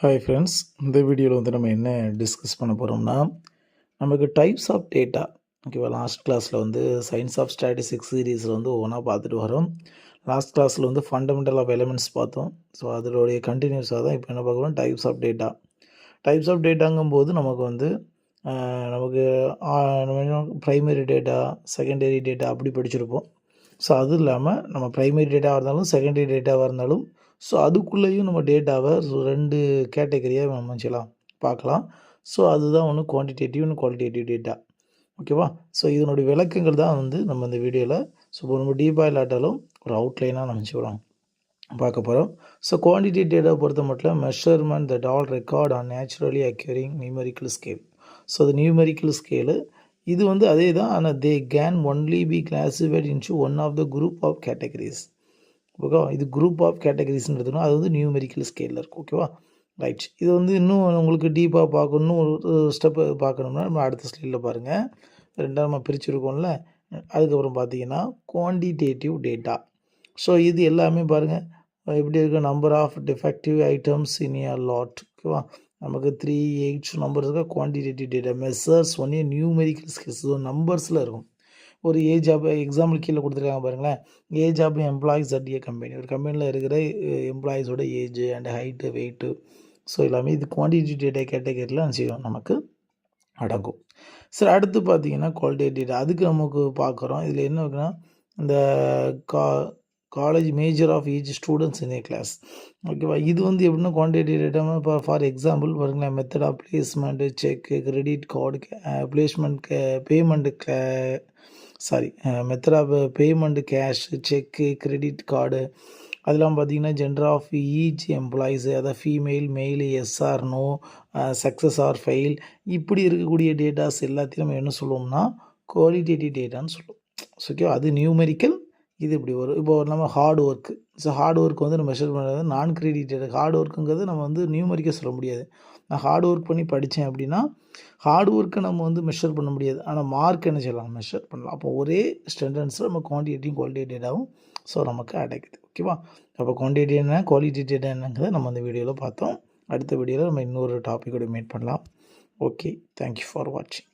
Hi friends, இந்த வீடியோவில் வந்து நம்ம என்ன டிஸ்கஸ் பண்ண போகிறோம்னா, நமக்கு டைப்ஸ் ஆஃப் டேட்டா ஓகேவா. லாஸ்ட் கிளாஸில் வந்து சயின்ஸ் ஆஃப் ஸ்டாட்டிஸ்டிக்ஸ் சீரீஸில் வந்து ஒவ்வொன்றா பார்த்துட்டு வரோம். லாஸ்ட் கிளாஸில் வந்து ஃபண்டமெண்டல் ஆஃப் எலிமெண்ட்ஸ் பார்த்தோம். ஸோ அதோடைய கண்டினியூஸாக தான் இப்போ என்ன பார்க்குறோம், types of data. Types of டேட்டாங்கும்போது நமக்கு வந்து நமக்கு ப்ரைமரி டேட்டா, செகண்டரி டேட்டா அப்படி படிச்சிருப்போம். ஸோ அது இல்லாமல் நம்ம ப்ரைமரி டேட்டாவாக இருந்தாலும் செகண்டரி டேட்டாவாக இருந்தாலும் ஸோ அதுக்குள்ளேயும் நம்ம டேட்டாவை ரெண்டு கேட்டகரியாக நம்ம செய்யலாம் பார்க்கலாம். ஸோ அதுதான் ஒன்று குவான்டிடேட்டிவ் ஒன்று குவாலிட்டேட்டிவ் டேட்டா. ஓகேவா. ஸோ இதனுடைய விளக்கங்கள் தான் வந்து நம்ம இந்த வீடியோவில் ஸோ ரொம்ப டீப்பாக இல்லாட்டாலும் ஒரு அவுட்லைனாக நம்ம செய்யலாம் பார்க்க போகிறோம். ஸோ குவான்டிட்டி டேட்டா பொறுத்த மட்டும் measurement that all record on naturally occurring numerical scale. So அது நியூமெரிக்கல் ஸ்கேலு இது வந்து அதே தான். ஆனால் they can only be classified into one of the group of categories. ஓகேவா. இது குரூப் ஆஃப் கேட்டகரிஸ்ன்றதுனா அது வந்து நியூமெரிக்கல் ஸ்கேலில் இருக்கும். ஓகேவா. ரைட். இது வந்து இன்னும் உங்களுக்கு டீப்பாக பார்க்கணும், ஒரு ஸ்டெப்பு பார்க்கணும்னா நம்ம அடுத்த ஸ்லைடில் பாருங்கள். ரெண்டாக நம்ம பிரிச்சுருக்கோம்ல. அதுக்கப்புறம் பார்த்தீங்கன்னா குவான்டிடேட்டிவ் டேட்டா. ஸோ இது எல்லாமே பாருங்கள் எப்படி இருக்குது. Number of defective items in a lot. ஓகேவா. நமக்கு 3, 8 நம்பர் இருக்கா. Quantitative data measures only numerical scales நம்பர்ஸில் இருக்கும். ஒரு ஏஜ் ஆஃப் எக்ஸாம்பிள் கீழே கொடுத்துருக்காங்க பாருங்களேன். Age of employees at a company. ஒரு கம்பெனியில் இருக்கிற எம்ப்ளாயிஸோட age and height, weight, so எல்லாமே இது குவான்டிட்டி டேட்டா கேட்டகரியில் செய்யும் நமக்கு அடங்கும். சரி, அடுத்து பார்த்தீங்கன்னா குவாலிட்டேட்டிவ் டேட்டா. அதுக்கு நமக்கு பார்க்குறோம். இதில் என்ன இருக்குன்னா இந்த college major of each students in a class. ஓகேவா. இது வந்து எப்படின்னா குவான்டிட்டேட்டிவ் டேட்டா. இப்போ ஃபார் எக்ஸாம்பிள் பாருங்களேன், method of placement, cheque, credit card, placement, payment, method of payment, cash, cheque, credit card, அதெல்லாம் பார்த்தீங்கன்னா ஜெண்டர் ஆஃப் ஈச் எம்ப்ளாயிஸு, அதாவது female, male, yes or no, success or fail, இப்படி இருக்கக்கூடிய டேட்டாஸ் எல்லாத்தையும் நம்ம என்ன சொல்லுவோம்னா குவாலிட்டேட்டிவ் டேட்டான்னு சொல்லுவோம். ஓகே. அது நியூமெரிக்கல். இது இப்படி வரும். இப்போ நம்ம hard work. So hard work வந்து நம்ம மெஷர் பண்ணுறது நான் கிரெடிட்டட். ஹார்ட் ஒர்க்குங்கிறது நம்ம வந்து நியூமெரிக்காக சொல்ல முடியாது. நான் ஹார்ட் ஒர்க் பண்ணி படித்தேன் அப்படின்னா ஹார்ட் ஒர்க்கை நம்ம வந்து மெஷர் பண்ண முடியாது. ஆனால் மார்க் என்ன செய்யலாம், மெஷர் பண்ணலாம். அப்போ ஒரே ஸ்டெண்டன்ஸில் நம்ம குவான்டிட்டியும் குவாலிட்டி டேட்டாவும் ஸோ நமக்கு அடைக்குது. ஓகேவா. அப்போ குவான்டிட்டி என்ன, குவாலிட்டி டேட்டா என்னங்கிறத நம்ம அந்த வீடியோவில் பார்த்தோம். அடுத்த வீடியோவில் நம்ம இன்னொரு டாப்பிக்கோட மீட் பண்ணலாம். ஓகே, தேங்க்யூ ஃபார் வாட்சிங்.